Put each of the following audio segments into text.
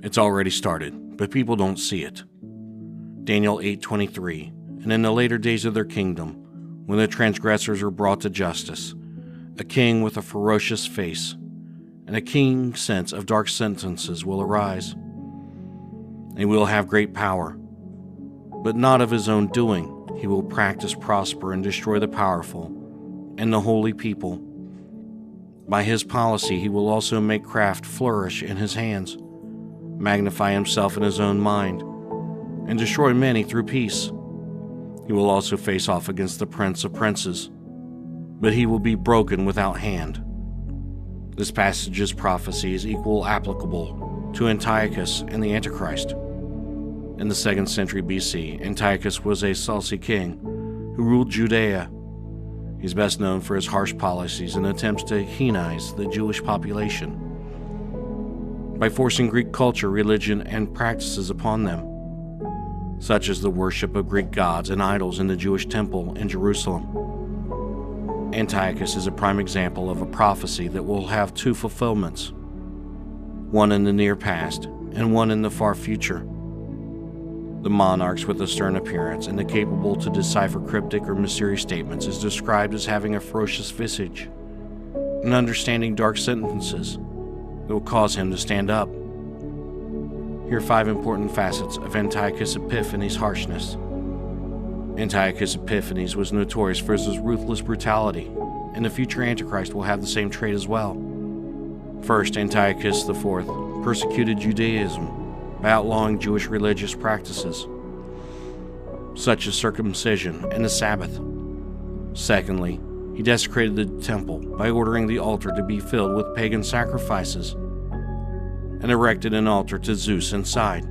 It's already started, but people don't see it. Daniel 8:23, and in the later days of their kingdom, when the transgressors are brought to justice, a king with a ferocious face and a keen sense of dark sentences will arise. And he will have great power, but not of his own doing. He will practice, prosper, and destroy the powerful and the holy people. By his policy, he will also make craft flourish in his hands, magnify himself in his own mind, and destroy many through peace. He will also face off against the prince of princes, but he will be broken without hand. This passage's prophecy is equally applicable to Antiochus and the Antichrist. In the 2nd century BC, Antiochus was a Seleucid king who ruled Judea. He's best known for his harsh policies and attempts to Hellenize the Jewish population by forcing Greek culture, religion, and practices upon them, such as the worship of Greek gods and idols in the Jewish temple in Jerusalem. Antiochus is a prime example of a prophecy that will have two fulfillments, one in the near past and one in the far future. The monarchs with a stern appearance and the capable to decipher cryptic or mysterious statements is described as having a ferocious visage and understanding dark sentences that will cause him to stand up. Here are 5 important facets of Antiochus Epiphanes' harshness. Antiochus Epiphanes was notorious for his ruthless brutality, and the future Antichrist will have the same trait as well. First, Antiochus IV persecuted Judaism by outlawing Jewish religious practices, such as circumcision and the Sabbath. Secondly, he desecrated the temple by ordering the altar to be filled with pagan sacrifices and erected an altar to Zeus inside.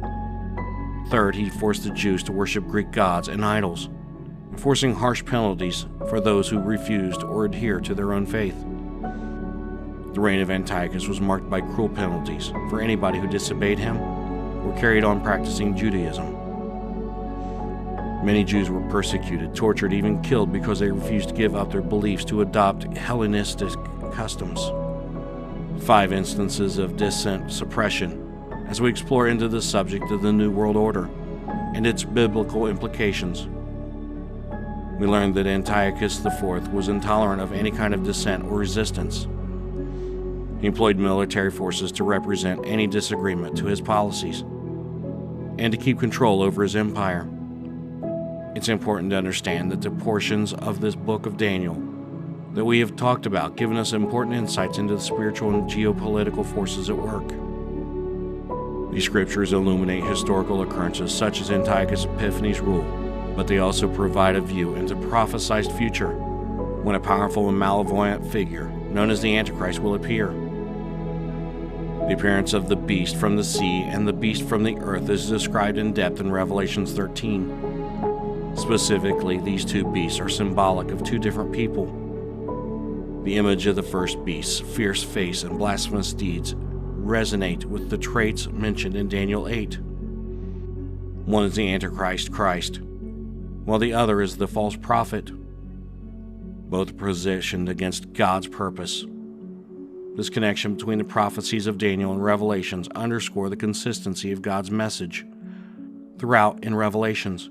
Third, he forced the Jews to worship Greek gods and idols, enforcing harsh penalties for those who refused or adhered to their own faith. The reign of Antiochus was marked by cruel penalties for anybody who disobeyed him or carried on practicing Judaism. Many Jews were persecuted, tortured, even killed because they refused to give up their beliefs to adopt Hellenistic customs. 5 instances of dissent suppression as we explore into the subject of the New World Order and its biblical implications. We learned that Antiochus IV was intolerant of any kind of dissent or resistance. He employed military forces to represent any disagreement to his policies and to keep control over his empire. It's important to understand that the portions of this book of Daniel that we have talked about give us important insights into the spiritual and geopolitical forces at work. These scriptures illuminate historical occurrences such as Antiochus Epiphanes' rule, but they also provide a view into the prophesied future when a powerful and malevolent figure known as the Antichrist will appear. The appearance of the beast from the sea and the beast from the earth is described in depth in Revelation 13. Specifically, these 2 beasts are symbolic of 2 different people. The image of the first beast's fierce face and blasphemous deeds resonate with the traits mentioned in Daniel 8. One is the Antichrist Christ, while the other is the false prophet, both positioned against God's purpose. This connection between the prophecies of Daniel and Revelations underscore the consistency of God's message throughout in Revelations.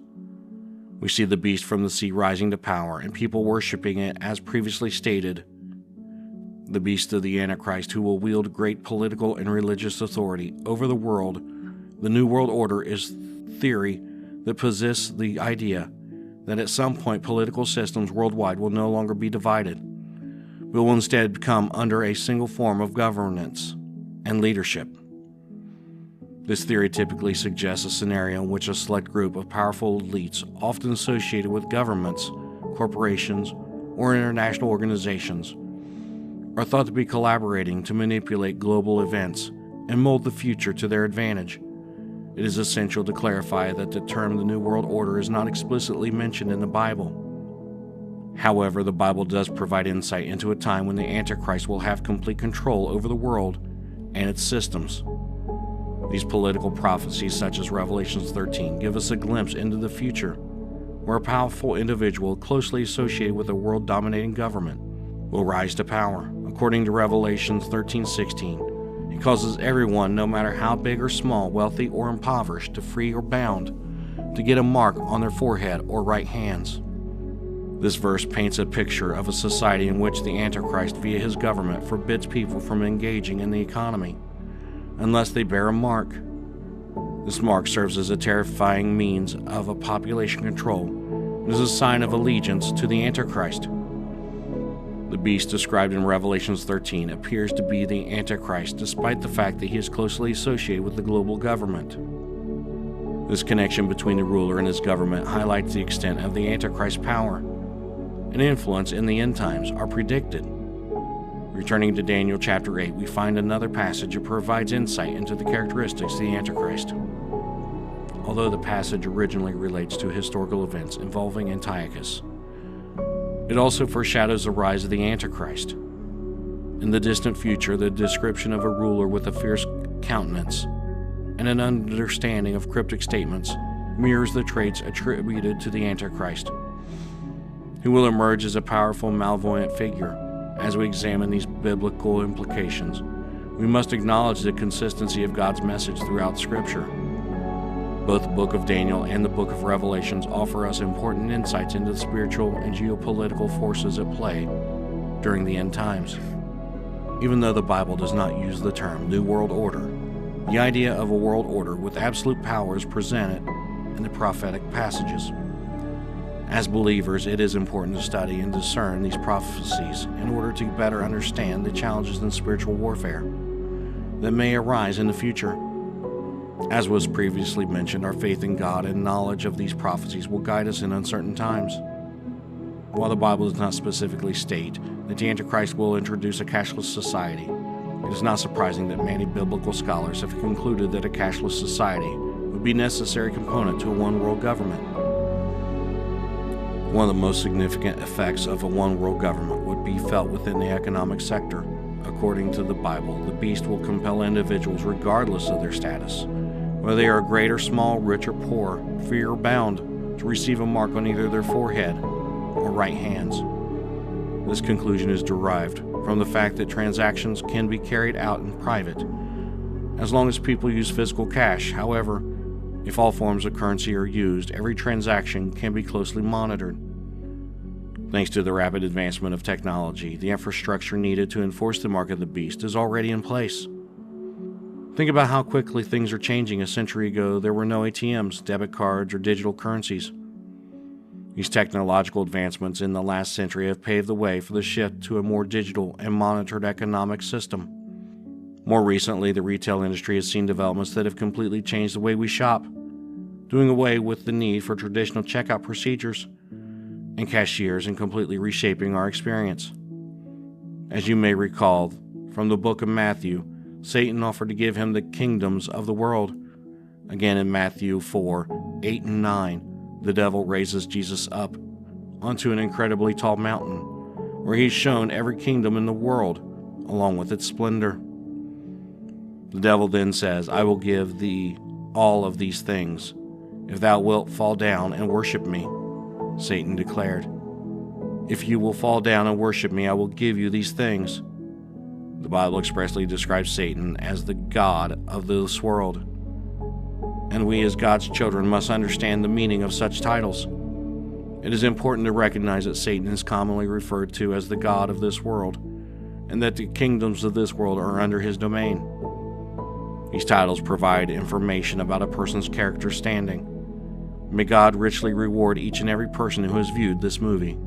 We see the beast from the sea rising to power and people worshiping it as previously stated. The beast of the Antichrist who will wield great political and religious authority over the world. The New World Order is theory that possesses the idea that at some point political systems worldwide will no longer be divided, but will instead come under a single form of governance and leadership. This theory typically suggests a scenario in which a select group of powerful elites, often associated with governments, corporations, or international organizations, are thought to be collaborating to manipulate global events and mold the future to their advantage. It is essential to clarify that the term the New World Order is not explicitly mentioned in the Bible. However, the Bible does provide insight into a time when the Antichrist will have complete control over the world and its systems. These political prophecies, such as Revelation 13, give us a glimpse into the future, where a powerful individual closely associated with a world-dominating government will rise to power. According to Revelation 13:16, He causes everyone, no matter how big or small, wealthy or impoverished, to free or bound, to get a mark on their forehead or right hands. This verse paints a picture of a society in which the Antichrist, via his government, forbids people from engaging in the economy unless they bear a mark. This mark serves as a terrifying means of a population control and is a sign of allegiance to the Antichrist. The beast described in Revelation 13 appears to be the Antichrist, despite the fact that he is closely associated with the global government. This connection between the ruler and his government highlights the extent of the Antichrist's power and influence in the end times are predicted. Returning to Daniel chapter 8, we find another passage that provides insight into the characteristics of the Antichrist. Although the passage originally relates to historical events involving Antiochus, it also foreshadows the rise of the Antichrist. In the distant future, the description of a ruler with a fierce countenance and an understanding of cryptic statements mirrors the traits attributed to the Antichrist, who will emerge as a powerful, malevolent figure. As we examine these biblical implications, we must acknowledge the consistency of God's message throughout Scripture. Both the book of Daniel and the book of Revelations offer us important insights into the spiritual and geopolitical forces at play during the end times. Even though the Bible does not use the term New World Order, the idea of a world order with absolute power is presented in the prophetic passages. As believers, it is important to study and discern these prophecies in order to better understand the challenges in spiritual warfare that may arise in the future. As was previously mentioned, our faith in God and knowledge of these prophecies will guide us in uncertain times. While the Bible does not specifically state that the Antichrist will introduce a cashless society, it is not surprising that many biblical scholars have concluded that a cashless society would be a necessary component to a one-world government. One of the most significant effects of a one-world government would be felt within the economic sector. According to the Bible, the beast will compel individuals regardless of their status, whether they are great or small, rich or poor, free or bound, to receive a mark on either their forehead or right hands. This conclusion is derived from the fact that transactions can be carried out in private, as long as people use physical cash. However, if all forms of currency are used, every transaction can be closely monitored. Thanks to the rapid advancement of technology, the infrastructure needed to enforce the mark of the beast is already in place. Think about how quickly things are changing. A century ago, there were no ATMs, debit cards, or digital currencies. These technological advancements in the last century have paved the way for the shift to a more digital and monitored economic system. More recently, the retail industry has seen developments that have completely changed the way we shop, doing away with the need for traditional checkout procedures and cashiers and completely reshaping our experience. As you may recall from the book of Matthew, Satan offered to give him the kingdoms of the world. Again in Matthew 4, 8 and 9, the devil raises Jesus up onto an incredibly tall mountain, where he's shown every kingdom in the world, along with its splendor. The devil then says, "I will give thee all of these things, if thou wilt fall down and worship me." Satan declared, "If you will fall down and worship me, I will give you these things." The Bible expressly describes Satan as the god of this world, and we as God's children must understand the meaning of such titles. It is important to recognize that Satan is commonly referred to as the god of this world, and that the kingdoms of this world are under his domain. These titles provide information about a person's character standing. May God richly reward each and every person who has viewed this movie.